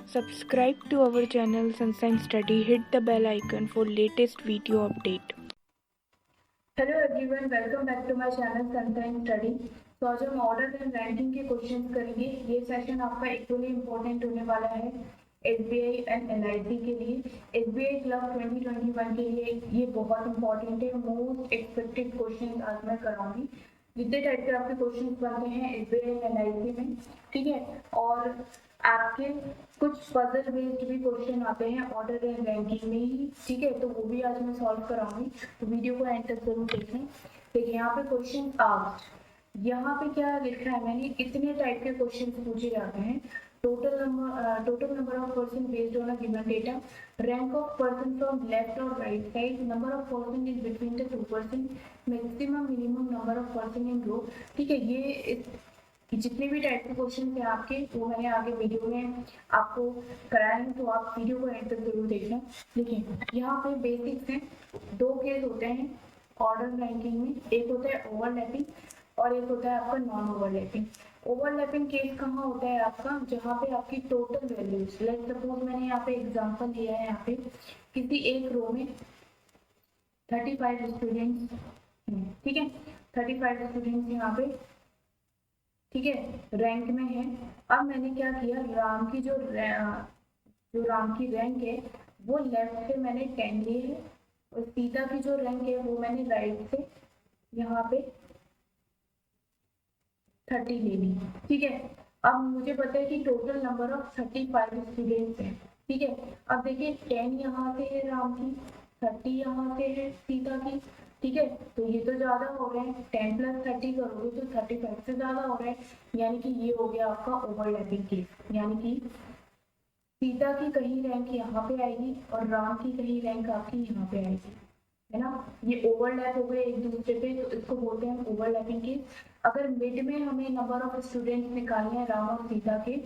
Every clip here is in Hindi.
Subscribe to our channel Sunshine Study. Hit the bell icon for latest video update. Hello everyone, welcome back to my channel sunshine study. तो आज हम ऑर्डर एंड रैंकिंग के क्वेश्चंस करेंगे। ये सेशन आपका इक्वली इम्पोर्टेंट होने वाला है एसबीआई एंड एलआईसी के लिए। एसबीआई क्लब 2021 के लिए ये बहुत इंपॉर्टेंट है। मोस्ट एक्सपेक्टेड क्वेश्चन आज मैं कराऊंगी। जितने टाइप के आपके क्वेश्चन बनते हैं एसबीआई एंड एलआईसी में, ठीक है। और आपके कुछ पजल बेस्ड भी क्वेश्चन आते हैं ऑर्डर एंड रैंकिंग में ही, ठीक है। तो वो भी आज मैं सॉल्व कराऊंगी, तो वीडियो को एंड तक जरूर देखें। देखिए यहाँ पे क्वेश्चन आस्क्ड, यहाँ पे क्या लिखा है मैंने, कितने टाइप के क्वेश्चन पूछे जाते हैं। Total number of person based on a given data, rank of person from left और right side, number of person in between the two person, maximum minimum number of person in row, ठीक है। ये जितने भी टाइप के क्वेश्चन हैं आपके, वो मैंने आगे वीडियो में आपको कराए हैं, तो आप वीडियो को एंड तक जरूर देखना। देखिए यहाँ पे बेसिक्स हैं। दो केस होते हैं ऑर्डर रैंकिंग में, एक होता है ओवरलैपिंग और एक होता है आपका नॉन ओवरलैपिंग। ओवरलैपिंग केस कहाँ होता है आपका, जहाँ पे आपकी टोटल वैल्यूज, लेट सपोज मैंने यहाँ पे एग्जांपल लिया है, यहाँ पे किसी एक रो में 35 स्टूडेंट्स, ठीक है। 35 स्टूडेंट्स यहाँ पे, ठीक है, रैंक में है। अब मैंने क्या किया, राम की जो राम की रैंक है वो लेफ्ट से मैंने 10 ली है, और सीता की जो रैंक है वो मैंने राइट से यहाँ पे 30 ले ली, ठीक है। अब मुझे पता है कि टोटल नंबर ऑफ 35 स्टूडेंट्स हैं, ठीक है। अब देखिए 10 यहाँ से है राम की, 30 यहाँ से है सीता की, ठीक है। तो ये तो ज्यादा हो रहे हैं, 10 + 30 करोगे तो 35 से ज्यादा हो रहा है, यानी कि ये हो गया आपका ओवरलैपिंग केस। यानी कि सीता की कहीं रैंक यहाँ पे आएगी और राम की कहीं रैंक आपकी यहाँ पे आएगी, है ना। ये ओवरलैप हो गए एक दूसरे पे, तो इसको बोलते हैं ओवरलैपिंग केस। अगर मिड में हमें नंबर ऑफ स्टूडेंट्स निकालने हैं राम और सीता के,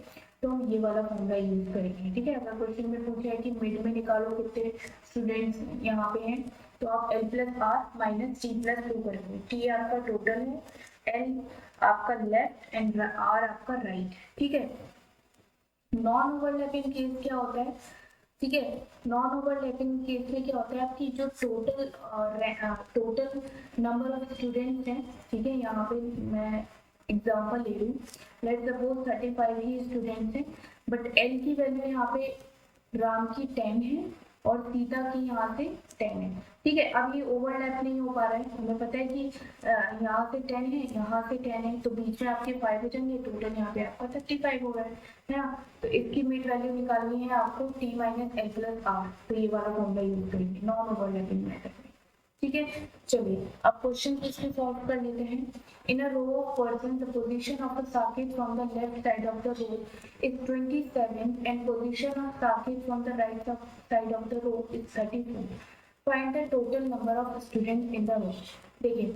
तो हम ये वाला फॉर्मूला यूज करेंगे, ठीक है। अगर क्वेश्चन में पूछा है कि मिड में निकालो कितने स्टूडेंट्स यहाँ पे हैं, तो आप l + r - t + 2 करेंगे। t आपका टोटल है, l आपका लेफ्ट एंड r आपका राइट, ठीक है। नॉन ओवरलैपिंग केस क्या होता है, ठीक है। नॉन ओवरलैपिंग केस में क्या होता है, आपकी जो टोटल नंबर ऑफ स्टूडेंट्स हैं, ठीक है। यहाँ पे मैं एग्जांपल ले रही हूँ, लेट सपोज 35 ही स्टूडेंट्स हैं, बट एल की वैल्यू यहाँ पे राम की 10 है और सीता की यहाँ से 10 है, ठीक है। अब ये ओवरलैप नहीं हो पा रहा है, हमें पता है कि यहाँ से 10 है, यहाँ से 10 है, तो बीच में आपके 5 हो जाएंगे, टोटल यहाँ पे आपका 35 हो गया है ना। तो इसकी मिड वैल्यू निकालनी है आपको t - l + r, तो ये वाला फॉर्मूला यूज करेंगे नॉन ओवरलैपिंग मेथड में, ठीक है। चलिए अब क्वेश्चन को इसमें सॉल्व कर लेते हैं। In a row of person the position of a Saket from the left side of the row is 27 and position of Saket from the right side of the row is 34। Find the total number of students in the row. देखिए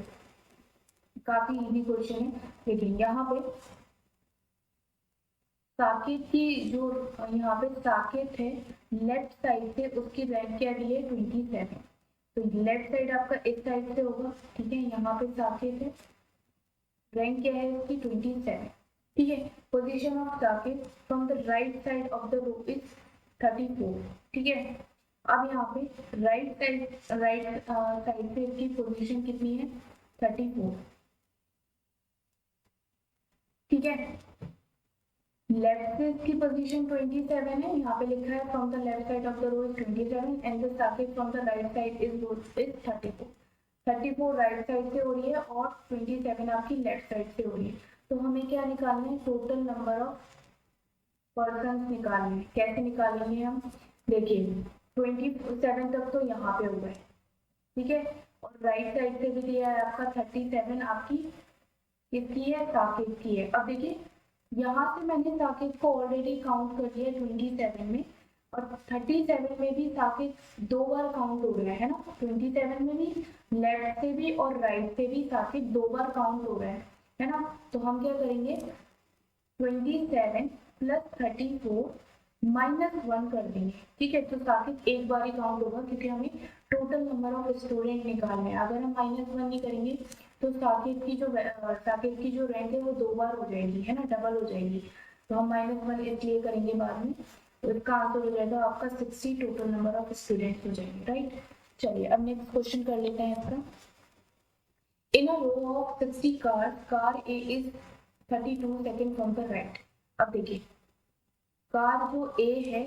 काफी इजी क्वेश्चन है। देखिए यहाँ पे साकेत की जो, यहाँ पे साकेत है लेफ्ट साइड से, उसकी रैंक क्या दी है 27, तो लेफ्ट साइड आपका इस साइड से होगा, ठीक है। यहाँ पे साकेत है, रैंक क्या है उसकी 27, ठीक है। Position of Saket from the right side of the row is 34, ठीक है। अब यहाँ पे राइट साइड से इसकी पोजीशन कितनी है 34, ठीक है। लेफ्ट से इसकी पोजीशन 27 है, यहाँ पे लिखा है from the left side of the row is 27 and the Saket from the right side is 34। 34 right side से हो रही है और 27 आपकी लेफ्ट साइड से हो रही है। तो हमें क्या निकालना है, टोटल नंबर ऑफ पर्सन निकालने हैं। कैसे निकालेंगे हम, देखिए 27 तक तो यहाँ पे हो गए, ठीक है। और राइट साइड से भी दिया है आपका 37, आपकी किसकी है, साकेत की है। अब देखिए यहाँ से मैंने साकेत को ऑलरेडी काउंट कर लिया 27 में, और 37 में भी साकेत 2 बार काउंट हो गया है ना। 27 में भी लेफ्ट से भी और राइट से भी साकेत 2 बार काउंट हो गया है ना। तो हम क्या करेंगे, 27 + 34 -1 कर देंगे, ठीक है। तो साकेत एक बार ही काउंट होगा, क्योंकि हमें टोटल नंबर ऑफ स्टूडेंट निकालने हैं। अगर हम -1 नहीं करेंगे तो साकेत की जो रैंक है वो 2 बार हो जाएगी, है ना, डबल हो जाएगी। तो हम -1 इसलिए करेंगे बाद में। तो इसका आंसर हो जाएगा आपका 60 टोटल नंबर ऑफ स्टूडेंट्स हो जाएंगे, राइट। चलिए अब नेक्स्ट क्वेश्चन कर लेते हैं इसका। In a row of 60 cars, car A is 32 second from the right. अब देखिए कार जो ए है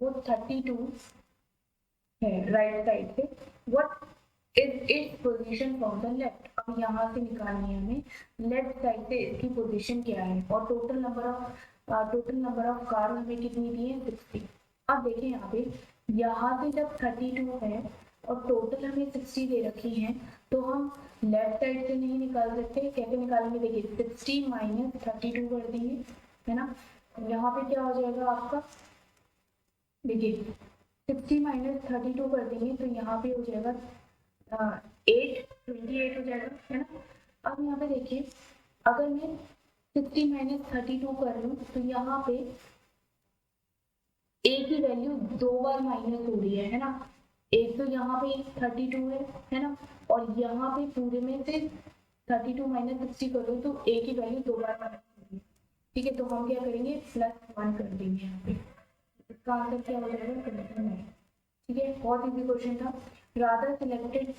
वो 32 है राइट साइड से, what is its position from the left. अब यहाँ से निकालनी है हमें लेफ्ट साइड से इसकी पोजीशन क्या है, और टोटल नंबर ऑफ कार हमें कितनी दी है 60। अब देखिए यहाँ से जब 32 है और टोटल हमें 60 दे रखी है, तो हम लेफ्ट साइड से नहीं निकाल सकते। कैसे निकालेंगे, देखिए 60 माइनस 32 कर देंगे, है ना। यहाँ पे क्या हो जाएगा आपका, देखिए 60 माइनस 32 कर देंगे तो यहाँ पे हो जाएगा 28 हो जाएगा, है ना। अब यहाँ पे देखिए अगर मैं 60 माइनस 32 कर लूँ तो यहाँ पे ए की वैल्यू 2 बार माइनस हो रही है ना। एक तो यहाँ पे 32 है ना, और यहाँ पे पूरे में से 32 माइनस 60 करो तो ए की वैल्यू 2 बार माइनस हो रही है, ठीक है। तो हम क्या करेंगे +1 कर देंगे यहाँ पे, इसका आंसर क्या हो जाएगा 29, ठीक है। बहुत इजी क्वेश्चन था। Radha selected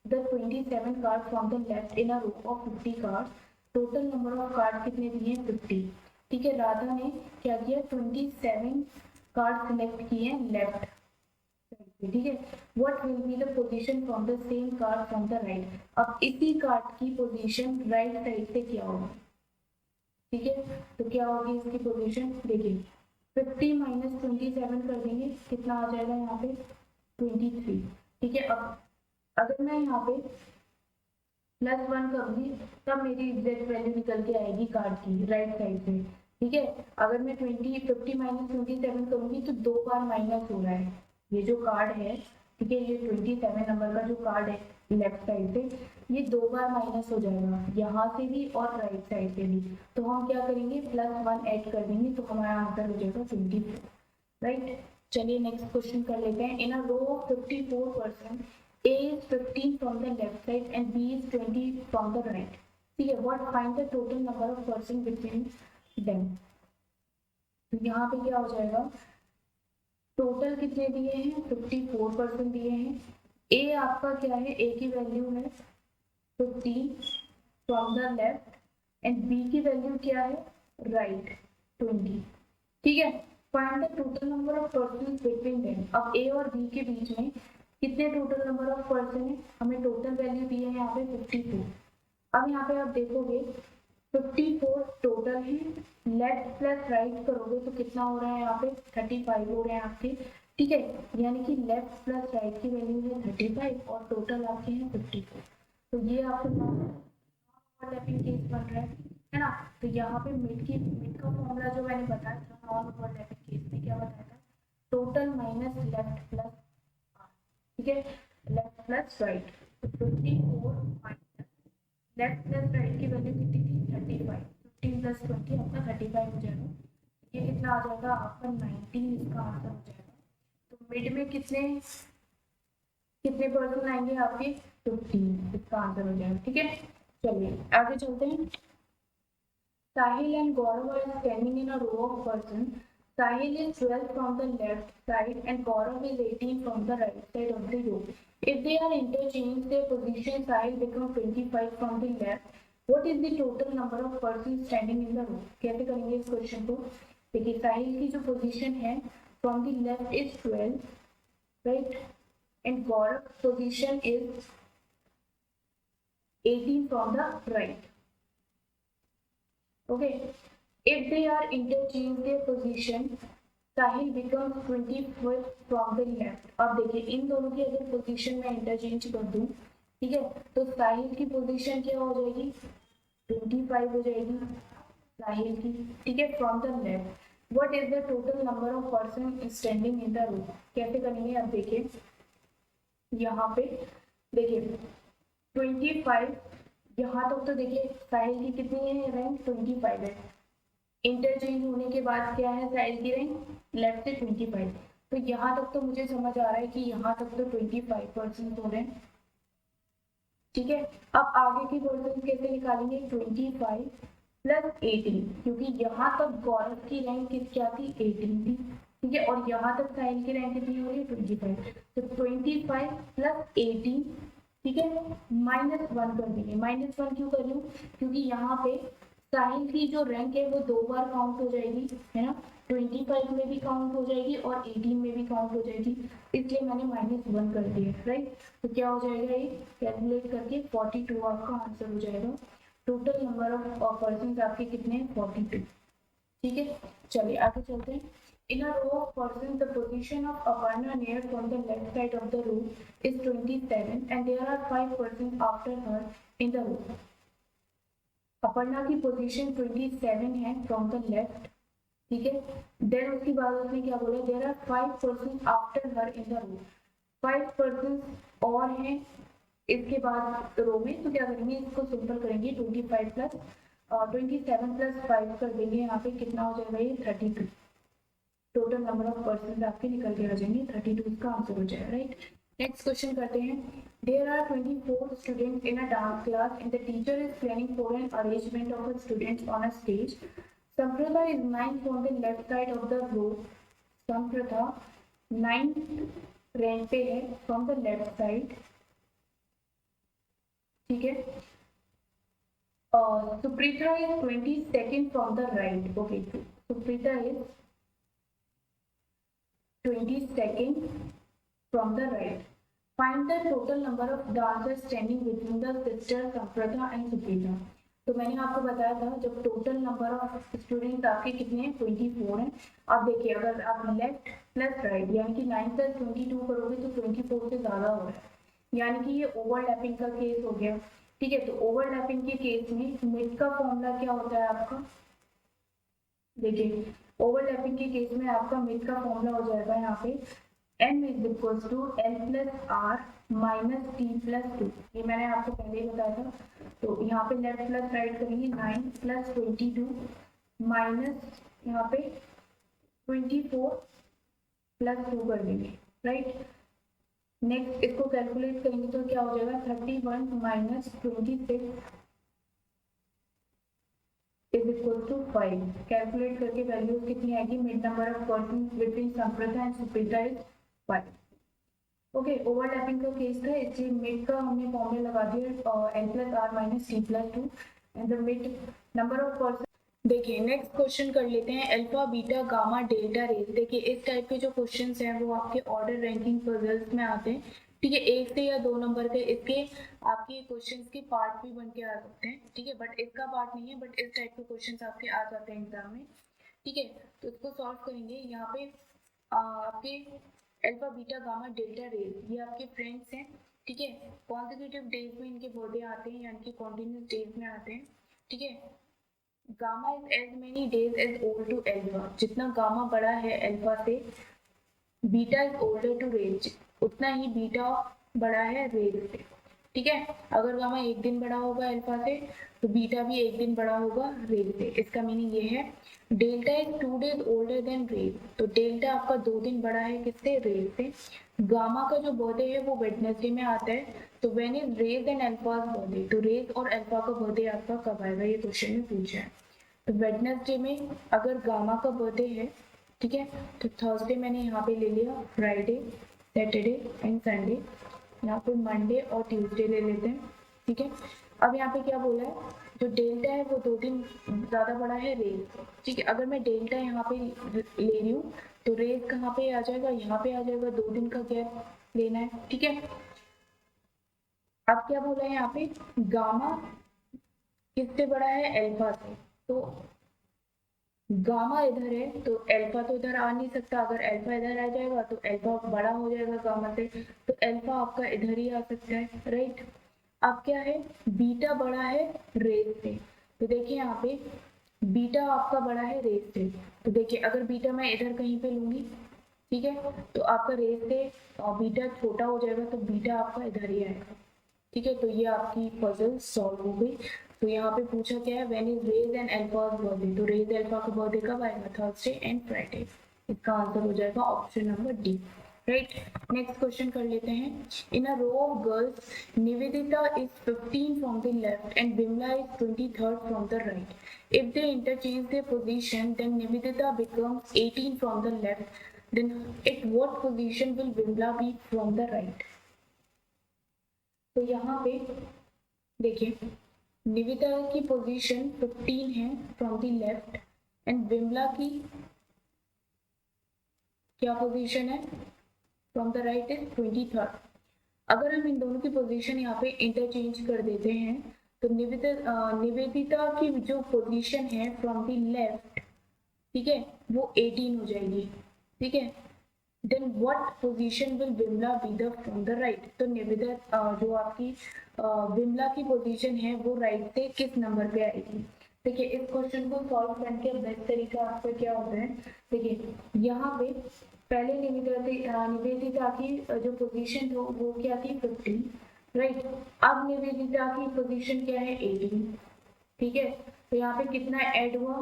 the 27 card from the left in a row of 50 card, total number of card कितने दिए हैं 50, ठीक है। राधा ने क्या किया 27 कार्ड सिलेक्ट किए हैं लेफ्ट, ठीक है। What will be the position from the same card from the right. अब इसी कार्ड की पोजीशन राइट साइड से क्या होगी, ठीक है। तो क्या होगी इसकी पोजीशन, देखिए 50 माइनस 27 कर देंगे, कितना आ जाएगा यहाँ पे 23, ठीक है। अब अगर मैं यहाँ पे +1 करूंगी तब मेरी एग्जैक्ट वैल्यू निकल के आएगी कार्ड की राइट साइड से, ठीक है। अगर मैं 50 माइनस 27 करूंगी तो 2 बार माइनस हो रहा है ये जो कार्ड है, ठीक है। ये 27 नंबर का जो कार्ड है लेफ्ट साइड से, ये 2 बार माइनस हो जाएगा यहाँ से भी और राइट साइड से भी। तो हम क्या करेंगे +1 ऐड कर देंगे तो हमारा आंसर हो जाएगा 24, राइट। चलिए नेक्स्ट क्वेश्चन कर लेते हैं। In a row of 54 person, A is 15 from the left side and B is 20 from the right. ठीक है, what find the total number of person between them. तो यहाँ पे क्या हो जाएगा, टोटल कितने दिए हैं 54% दिए हैं। A आपका क्या है, A की वैल्यू है 15 from the left and B की वैल्यू क्या है right 20, ठीक है। Find the total number of person between them. अब A और B के बीच में कितने टोटल नंबर ऑफ पर्सन है, हमें टोटल वैल्यू दी है यहाँ पे 54। अब यहाँ पे आप देखोगे 54 टोटल है, लेफ्ट प्लस राइट करोगे तो कितना हो रहा है यहाँ पे 35 हो रहे हैं आपके, ठीक है। यानी कि लेफ्ट प्लस राइट की वैल्यू है 35 और टोटल आपके हैं 54। तो ये आपको ओवरलैपिंग केस बन रहा है ना। तो यहाँ पे मिड का फॉर्मूला जो मैंने बताया था नॉन ओवरलैपिंग केस में क्या बताया था, टोटल माइनस लेफ्ट प्लस, ठीक है, लेफ्ट प्लस राइट। तो 54 माइनस लेफ्ट प्लस राइट की वैल्यू कितनी थी 35, 15 प्लस 20 आपका 35 हो जाएगा। ये कितना आ जाएगा आपका 19, इसका आंसर हो जाएगा। तो मिड में कितने पर्सन आएंगे आपके 15, इसका आंसर हो जाएगा, ठीक है। चलिए आगे चलते हैं। Sahil and Gaurav are standing in a row of person. Sahil is 12 from the left side and Gaurav is 18 from the right side of the row. If they are interchanged their position, Sahil becomes 25 from the left. What is the total number of persons standing in the row? कैसे करेंगे इस क्वेश्चन को, देखिए साहिल की जो पोजीशन है from the left is 12, right, and Gaurav position is 18 from the right. Okay. If they are interchanged their position, Sahil becomes 25 from the left. अब देखिए इन दोनों की अगर पोजीशन में इंटरचेंज कर दूं, ठीक है, तो साहिल की पोजीशन क्या हो जाएगी 25 हो जाएगी साहिल की, ठीक है, from the left. What is the total number of person standing in the row. कैसे करेंगे आप देखिए, यहाँ पे देखिए 25, यहाँ तक तो देखिए साहिल की कितनी है रैंक 25 है, इंटरचेंज होने के बाद क्या है साहिल की रैंक लेफ्ट से 25। तो यहाँ तक तो मुझे समझ आ रहा है कि यहाँ तक तो 25% हो रहे हैं, ठीक है। अब आगे की परसेंट कैसे निकालेंगे 25 प्लस 18, क्योंकि यहाँ तक गौरव की रैंक क्या थी 18 थी, ठीक है, और यहाँ तक साहिल की रैंक कितनी हो रही है 25, तो 25 प्लस 18, ठीक है, -1 कर देंगे। -1 क्यों कर रही हूँ, क्योंकि यहाँ पे साहिल की जो रैंक है वो 2 बार काउंट हो जाएगी, है ना, 25 में भी काउंट हो जाएगी और 18 में भी काउंट हो जाएगी, इसलिए मैंने -1 कर दिया, राइट। तो क्या हो जाएगा, ये कैलकुलेट करके 42 आपका आंसर हो जाएगा। टोटल नंबर ऑफ पर्सन आपके कितने हैं, 42, ठीक है। चलिए आगे चलते हैं। In a row of persons, the position of Aparna near from the left side of the row is 27 and there are 5 persons after her in the row. Aparna की पोजीशन 27 है फ्रॉम द लेफ्ट, ठीक है। देन उसके बाद उसने क्या बोला, there are 5 person after her in the row, 5 person और हैं इसके बाद रो में। तो क्या करेंगे, इसको सिंपल करेंगे, 27 प्लस 5 कर देंगे, यहाँ पे कितना हो जाएगा, ये 32। टोटल नंबर ऑफ पर्सन आपके निकल के आ जाएंगे, 32 इसका आंसर हो जाएगा, राइट। नेक्स्ट क्वेश्चन करते हैं। There are 24 students in a dance class and the teacher is planning for an arrangement of the students on a stage. Samprata is 9th on the left side of the row. Samprata 9th rank पे है फ्रॉम द लेफ्ट साइड, ठीक है। Suprita is 22nd from the right. Okay, Suprita is 22nd from the right. Find the total number of dancers standing between the sisters Samprata and Suprita. तो मैंने आपको बताया था जब टोटल नंबर ऑफ स्टूडेंट्स आपके कितने हैं, 24 हैं। अब देखिए अगर आप लेफ्ट प्लस राइट यानी कि 9 प्लस 22 करोगे तो 24 से ज़्यादा हो रहा है, यानी कि ये ओवरलैपिंग का केस हो गया, ठीक है। तो ओवरलैपिंग के केस में मिड का फॉर्मूला क्या होता है आपका, देखिए ओवरलैपिंग के केस में आपका मिड का फॉर्मूला हो जाएगा यहाँ पे m is equals to l plus r minus t plus 2, ये मैंने आपको पहले ही बताया था। तो यहाँ पे लेफ्ट प्लस राइट करेंगे, 9 प्लस 22 माइनस यहाँ पे 24 प्लस 2 कर देंगे, राइट। नेक्स्ट इसको कैलकुलेट करेंगे तो क्या हो जाएगा, 31 minus 26 is equal to 5। Calculate करके वैल्यूज कितनी आएगी, mid number of person between Samprata and Suprita is 5। Okay, overlapping का केस था इसलिए मिड का हमने फॉर्मूला लगा दिया n plus r minus t plus 2 and the mid number of person. देखिए नेक्स्ट क्वेश्चन कर लेते हैं, alpha beta gamma delta race. देखिए इस टाइप के जो क्वेश्चंस हैं वो आपके ऑर्डर रैंकिंग पजल्स में आते हैं, ठीक है। 1 से या 2 नंबर के इसके आपके क्वेश्चंस के पार्ट भी बन के आ सकते हैं, ठीक है, बट इसका पार्ट नहीं है, बट इस टाइप के क्वेश्चंस आपके आ जाते हैं एग्जाम में, ठीक है। तो इसको सॉल्व करेंगे। यहाँ पे आपके alpha beta gamma delta race ये आपके फ्रेंड्स हैं, ठीक है। कॉन्जिक्यूटिव डेज में इनके बर्थडे आते हैं यानी कि कॉन्टिन्यूस डेज में आते हैं, ठीक है। Gamma is as many days as old to alpha, जितना गामा बड़ा है अल्फा से, beta is older to rays, उतना ही बीटा बड़ा है रेज से, ठीक है। अगर गामा एक दिन बड़ा होगा अल्फा से तो बीटा भी एक दिन बड़ा होगा रेज से। इसका मीनिंग ये है delta is 2 days older than rays, तो डेल्टा आपका 2 दिन बड़ा है किससे, रेज से। गामा का जो बर्थडे है वो वेडनेसडे में आता है, तो when is Raj and alpha's birthday, तो रेज और अल्फा का बर्थडे आपका कब आएगा, ये क्वेश्चन में पूछा है। तो वेडनेसडे में अगर गामा का बर्थडे है, ठीक है, तो थर्सडे मैंने यहाँ पे ले लिया, फ्राइडे सैटरडे एंड संडे, यहाँ पे मंडे और ट्यूसडे ले लेते हैं, ठीक है। अब यहाँ पे क्या बोला है, जो डेल्टा है वो 2 दिन ज़्यादा बड़ा है रेज, ठीक है। अगर मैं डेल्टा यहाँ पे ले रही हूँ तो रेज कहाँ पे आ जाएगा, यहाँ पे आ जाएगा, 2 दिन का गैप लेना है, ठीक है। अब क्या बोला है यहाँ पे, गामा किससे बड़ा है, अल्फा से, तो गामा इधर है तो अल्फा तो इधर आ नहीं सकता, अगर अल्फा इधर आ जाएगा तो अल्फा बड़ा हो जाएगा गामा से, तो अल्फा आपका इधर ही आ सकता है, राइट। अब क्या है, बीटा बड़ा है रेज से, तो देखिए यहाँ पे बीटा आपका बड़ा है रेज से, तो देखिए अगर बीटा मैं इधर कहीं पे लूंगी, ठीक है, तो आपका रेज से बीटा छोटा हो जाएगा, तो बीटा आपका इधर ही आएगा, ठीक है। तो ये आपकी पजल सॉल्व हो गई। तो यहाँ पे पूछा क्या है, when is Raj and alpha's birthday, तो रेज अल्फा का बर्थडे कब आएगा, थर्सडे एंड फ्राइडे। इसका आंसर हो जाएगा option number D, right. Next question कर लेते हैं। In a row of girls Nivedita is 15 from the left and Vimala is 23rd from the right. If they interchange their position then Nivedita becomes 18 from the left then at what position will Vimla be from the right? तो यहाँ पे देखिए निविदा की पोजीशन 15 है from the left and Vimla की क्या पोजीशन है from the right is 23rd। अगर हम इन दोनों की पोजीशन यहाँ पे इंटरचेंज कर देते हैं तो निवेदिता की जो पोजीशन है फ्रॉम द लेफ्ट, ठीक है, वो 18 हो जाएगी, ठीक है। Then what position will Vimla be the from the right? तो निवेदिता जो आपकी विमला की पोजीशन है वो राइट से किस नंबर पे आएगी? देखिए इस क्वेश्चन को सॉल्व करने का बेस्ट तरीका आपका क्या होता है, देखिए यहाँ पे पहले निवेदिता की जो पोजीशन थी वो क्या थी 15, राइट। अब निवेदिता की पोजीशन क्या है 18, ठीक है। तो यहाँ पे कितना ऐड हुआ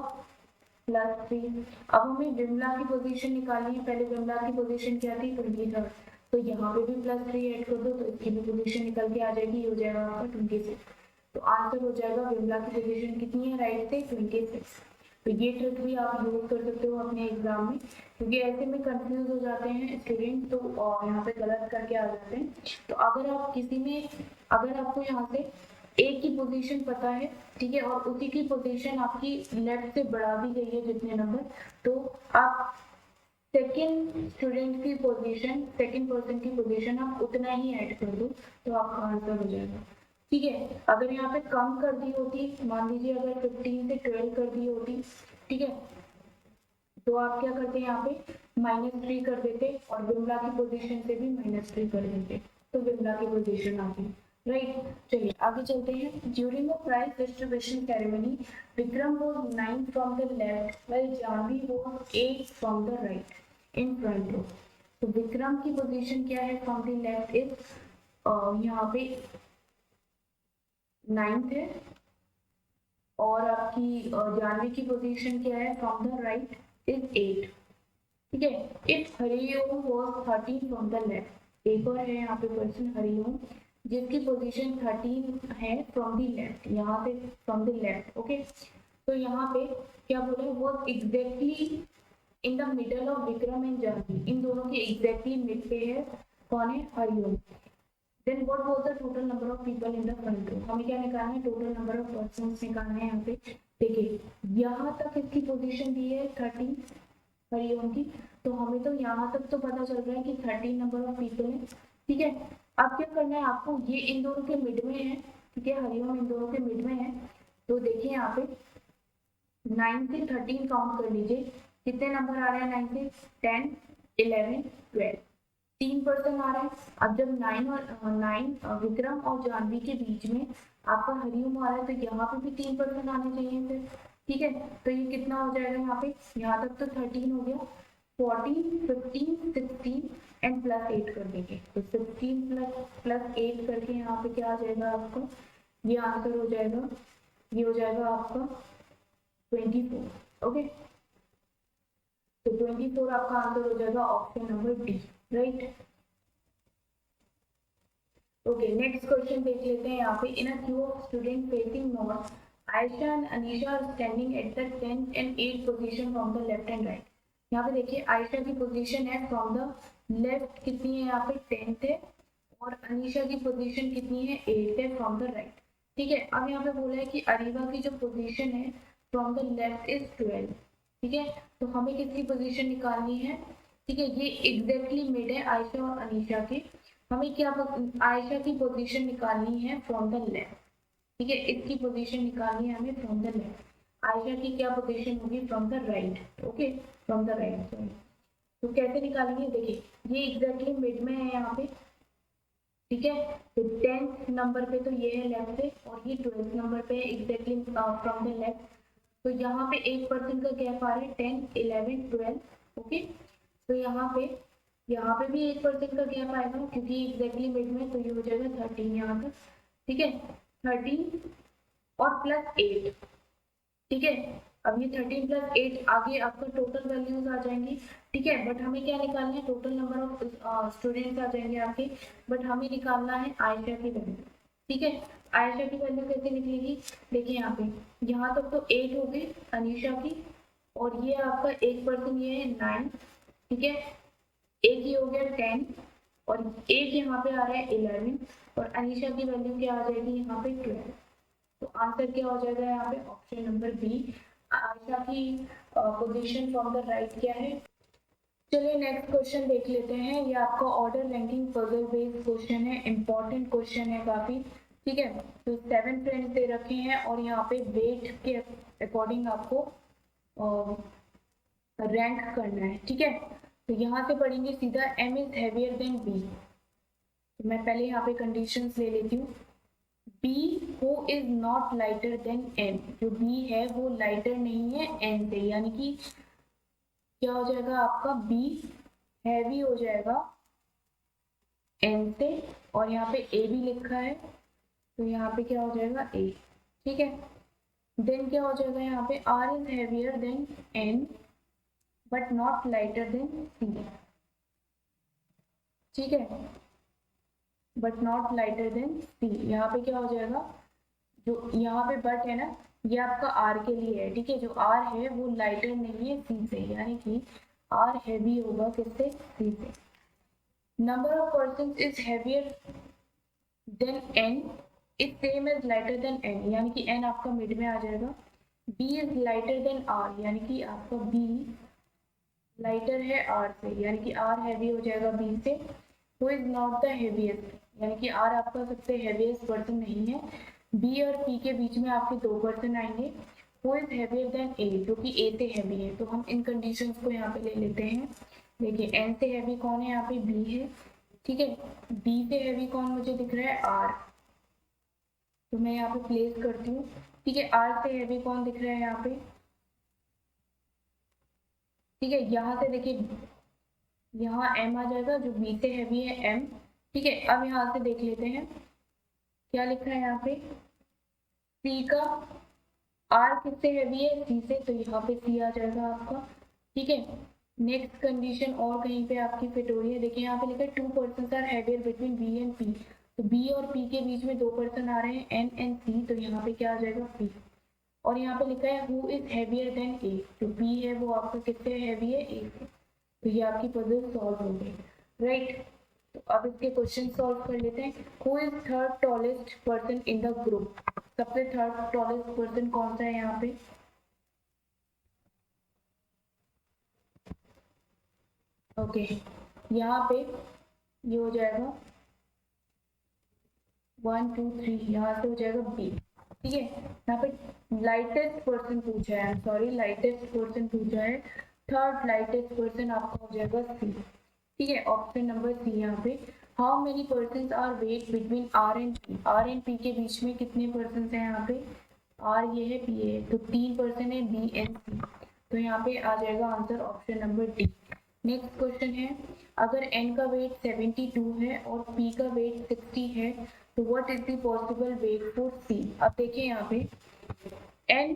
+3। अब हमें विमला की पोजीशन निकालनी है, पहले विमला की पोजीशन क्या थी 23rd, तो यहाँ पे भी +3 ऐड कर दो तो इसकी भी पोजीशन निकल के आ जाएगी, ये हो जाएगा आपका 26। तो आंसर हो जाएगा विमला की पोजीशन कितनी है राइट से 26। तो ये ट्रिक भी आप यूज कर सकते हो अपने एग्जाम में, क्योंकि ऐसे में कंफ्यूज हो जाते हैं स्टूडेंट, तो यहाँ पे गलत करके आ जाते हैं। तो अगर आप किसी में अगर आपको यहाँ से एक की पोजीशन पता है, ठीक है, और उसी की पोजीशन आपकी लेफ्ट से बढ़ा दी गई है जितने नंबर, तो आप सेकेंड स्टूडेंट की पोजीशन, सेकेंड पर्सन की पोजीशन आप उतना ही ऐड कर दो तो आपका आंसर हो जाएगा, ठीक है। अगर यहाँ पे कम कर दी होती, मान लीजिए अगर 15 से 12 कर दी होती, ठीक है, तो आप क्या करते हैं यहाँ पे -3 कर देते और विमला की पोजीशन से भी -3 कर देते, तो विमला की पोजीशन आ गई, राइट। चलिए आगे चलते हैं। During the prize distribution ceremony Vikram was 9 from the left while Janvi was 8 from the right in front row. तो विक्रम की पोजीशन क्या है फ्रॉम द लेफ्ट इज यहाँ पे 9th है, और आपकी जानवी की पोजीशन क्या है फ्रॉम द राइट इज 8, ठीक है। If Hariom was 13 from the left, एक और है यहाँ पे पर्सन हरिओम जिसकी पोजीशन 13 है फ्रॉम द लेफ्ट, यहाँ पे फ्रॉम द लेफ्ट, ओके। तो यहाँ पे क्या बोला, वो exactly in the middle of Vikram and Janvi, इन दोनों के एग्जैक्टली मिड पे है, कौन है Hariom. Then what was the total number of people in the front row? हमें क्या निकालना है, टोटल नंबर ऑफ पर्सन्स निकालना है यहाँ पे। देखिए यहाँ तक इसकी पोजीशन दी है 13 हरिओम की, तो हमें तो यहाँ तक तो पता चल रहा है कि 13 नंबर ऑफ पीपल है, ठीक है। अब क्या करना है आपको, ये इन दोनों के मिड में है, ठीक है, हरिओम इन दोनों के मिड में है, तो देखिए यहाँ पे 9 से 13 काउंट कर लीजिए, कितने नंबर आ रहे हैं 9 से 10 11 12, 3 पर्सन आ रहे हैं। अब जब 9 विक्रम और जानवी के बीच में आपका हरिओम आ रहा है, तो यहाँ पे भी 3 पर्सन आने चाहिए फिर, ठीक है। तो ये कितना हो जाएगा यहाँ पे, यहाँ तक तो 13 हो गया, 14 15 16 एंड +8 कर देंगे, तो 16 + 8 करके यहाँ पे क्या आ जाएगा आपका, ये आंसर हो जाएगा, ये हो जाएगा आपका 24, ओके। तो 24 आपका आंसर हो जाएगा option number D, right. Okay next question देख लेते हैं यहाँ पे। In a queue of student facing north, Ayesha and Anisha are standing at the 10th and 8th position from the left and right. यहाँ पे देखिए आयशा की पोजीशन है फ्रॉम द लेफ्ट कितनी है, यहाँ पे 10th है, और अनीशा की पोजीशन कितनी है 8th है फ्रॉम द राइट, ठीक है। अब यहाँ पे बोला है कि अरीबा की जो पोजीशन है फ्रॉम द लेफ्ट इज 12, ठीक है। तो हमें किसकी पोजीशन निकालनी है, ठीक है, ये एग्जैक्टली मिड है आयशा और अनीशा के, हमें क्या आयशा की पोजीशन निकालनी है फ्रॉम द लेफ्ट, ठीक है, इसकी पोजीशन निकालनी है हमें फ्रॉम द लेफ्ट। आयशा की क्या पोजीशन होगी from the right, okay from the right, sorry. तो कैसे निकालेंगे, देखिए ये एग्जैक्टली मिड में है यहाँ पे, ठीक है। तो 10th नंबर पे तो ये है लेफ्ट से, और ये 12th नंबर पे एग्जैक्टली फ्रॉम द लेफ्ट, तो यहाँ पे 1% का गैप आ रहा है 10 11 12, ओके। तो यहाँ पे भी 1% का गैप आएगा क्योंकि एग्जैक्टली मिड में, तो ये हो जाएगा 13 यहाँ तक, ठीक है, 13 और +8, ठीक है। अब ये 13 + 8 आगे आपका टोटल वैल्यूज आ जाएंगी, ठीक है, बट हमें क्या निकालना है, टोटल नंबर ऑफ स्टूडेंट्स आ जाएंगे आपके, बट हमें निकालना है आयशा की वैल्यू, ठीक है। आयशा की वैल्यू कैसे निकलेगी, देखिए यहाँ पे, यहाँ तक तो 8 हो गई अनीशा की, और ये आपका 1% ये है 9, ठीक है। एक ये हो गया 10 और एक यहाँ पे आ रहा है 11 और अनीशा की वैल्यू क्या आ जाएगी यहाँ पे 12। तो आंसर क्या हो जाएगा यहाँ पे ऑप्शन नंबर बी। आयशा की पोजीशन फ्रॉम द राइट क्या है। चलिए नेक्स्ट क्वेश्चन देख लेते हैं। ये आपका order ranking puzzle based question है, इंपॉर्टेंट क्वेश्चन है काफी। ठीक है, तो 7 फ्रेंड्स दे रखे हैं और यहाँ पे वेट के अकॉर्डिंग आपको रैंक करना है। ठीक है, तो यहाँ से पढ़ेंगे सीधा m is heavier then b। तो मैं पहले यहाँ पे कंडीशंस ले लेती हूँ। b who is not lighter than n, जो b है वो लाइटर नहीं है n से, यानी कि क्या हो जाएगा आपका b हैवी हो जाएगा n से, और यहाँ पे a भी लिखा है तो यहाँ पे क्या हो जाएगा a। ठीक है, देन क्या हो जाएगा यहाँ पे r is heavier than n but not lighter than c। ठीक है, but not lighter than c, यहाँ पे क्या हो जाएगा, जो यहाँ पे बट है ना ये आपका r के लिए है। ठीक है, जो r है वो लाइटर नहीं है c से, यानी कि r हैवी होगा किससे, c से। Number of person is heavier than n is same as lighter than n, यानी कि n आपका मिड में आ जाएगा। b is lighter than r, यानी कि आपका b लाइटर है r से, यानी कि r हैवी हो जाएगा b से। Who is not the heaviest, यानी कि r आपका सबसे हैवीएस्ट पर्सन नहीं है। b और p के बीच में आपके दो पर्सन आएंगे। Who is heavier then a, जो कि a से हैवी है। तो हम इन कंडीशंस को यहाँ पे ले लेते हैं। देखिए n से हैवी कौन है, यहाँ पे b है। ठीक है, b से हैवी कौन मुझे दिख रहा है, r, तो मैं यहाँ पे प्लेस करती हूँ। ठीक है, r से हैवी कौन दिख रहा है यहाँ पे। ठीक है, यहाँ से देखिए यहाँ m आ जाएगा, जो b से हैवी है m। ठीक है, अब यहाँ से देख लेते हैं क्या लिखा है यहाँ पे, c का r किससे हैवी है, c से, तो यहाँ पे c आ जाएगा आपका। ठीक है, नेक्स्ट कंडीशन और कहीं पे आपकी फिट हो रही है। देखिए यहाँ पे लिखा है 2 person are heavier between b and p, तो b और p के बीच में दो पर्सन आ रहे हैं n एंड c, तो यहाँ पे क्या आ जाएगा p। और यहाँ पे लिखा है who is heavier then a, जो p है वो आपका किससे हैवी है, a से। तो ये आपकी पजल सॉल्व हो गई, राइट। तो अब इसके क्वेश्चन सॉल्व कर लेते हैं। Who is third tallest person in the group, सबसे थर्ड टॉलेस्ट पर्सन कौन सा है यहाँ पे। ओके, यहाँ पे ये हो जाएगा 1 2 3, यहाँ से हो जाएगा बी। ठीक है, यहाँ पे लाइटेस्ट पर्सन पूछा है, सॉरी लाइटेस्ट पर्सन पूछा है, थर्ड लाइटेस्ट पर्सन आपका हो जाएगा सी। ठीक है, ऑप्शन नंबर सी यहाँ पे। How many person are weight between R and P, R and P के बीच में कितने पर्सन है यहाँ पे, आर ये है पी है, तो 3 पर्सन है बी एंड सी, तो यहाँ पे आ जाएगा answer option number D. Next question है, अगर n का वेट 72 है और p का वेट 60 है तो what is the possible weight for c। अब देखिए यहाँ पे n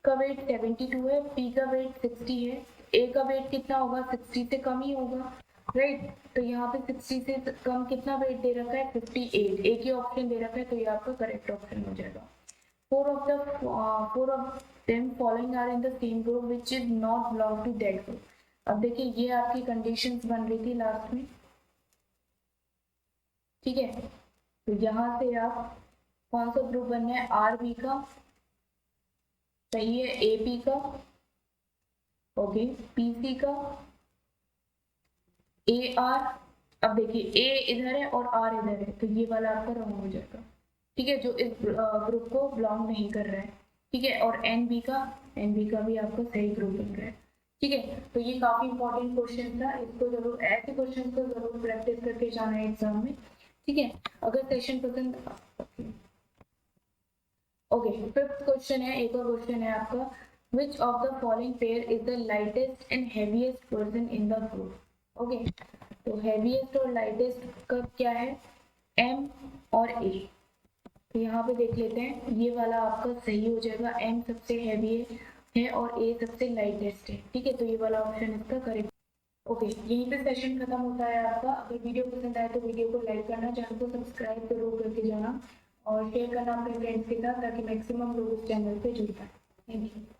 का वेट 72 है, p का वेट 60 है, a का वेट कितना होगा, 60 से कम ही होगा, राइट। तो यहाँ पे 60 से कम कितना वेट दे रखा है, 58, एक ही ऑप्शन दे रखा है, तो ये आपका करेक्ट ऑप्शन हो जाएगा। Four of them following are in the same group which is not belong to that group. अब देखिए ये आपकी कंडीशंस बन रही थी लास्ट में। ठीक है, तो यहाँ से आप कौन सा ग्रुप बनना है, आर बी का, सही है, ए पी का, ओके, पी सी का, ए आर। अब देखिए ए इधर है और आर इधर है, तो ये वाला आपका रॉन्ग हो जाएगा। ठीक है, जो इस ग्रुप को बिलोंग नहीं कर रहा है। ठीक है, और एन बी का भी आपका सही ग्रुप बन रहा है। ठीक है, तो ये काफी इंपॉर्टेंट क्वेश्चन था, इसको जरूर ऐसे क्वेश्चन को जरूर प्रैक्टिस करके जाना है एग्जाम में। ठीक है, अगर सेशन पसंद, ओके, फिफ्थ क्वेश्चन है, एक और क्वेश्चन है आपका, which of the following pair is the lightest and heaviest person in the group। Okay, तो heaviest और lightest का क्या है, m और a। तो यहाँ पे देख लेते हैं, ये वाला आपका सही हो जाएगा, m सबसे हैवी है और a सबसे लाइटेस्ट है। ठीक है, तो ये वाला ऑप्शन इसका करेक्ट। ओके, यहीं पे सेशन खत्म होता है आपका। अगर वीडियो पसंद आए तो वीडियो को लाइक करना, चैनल को सब्सक्राइब जरूर करके जाना और शेयर करना अपने फ्रेंड्स के साथ, ताकि मैक्सिमम लोग इस चैनल पे जुड़ पाए। Thank you.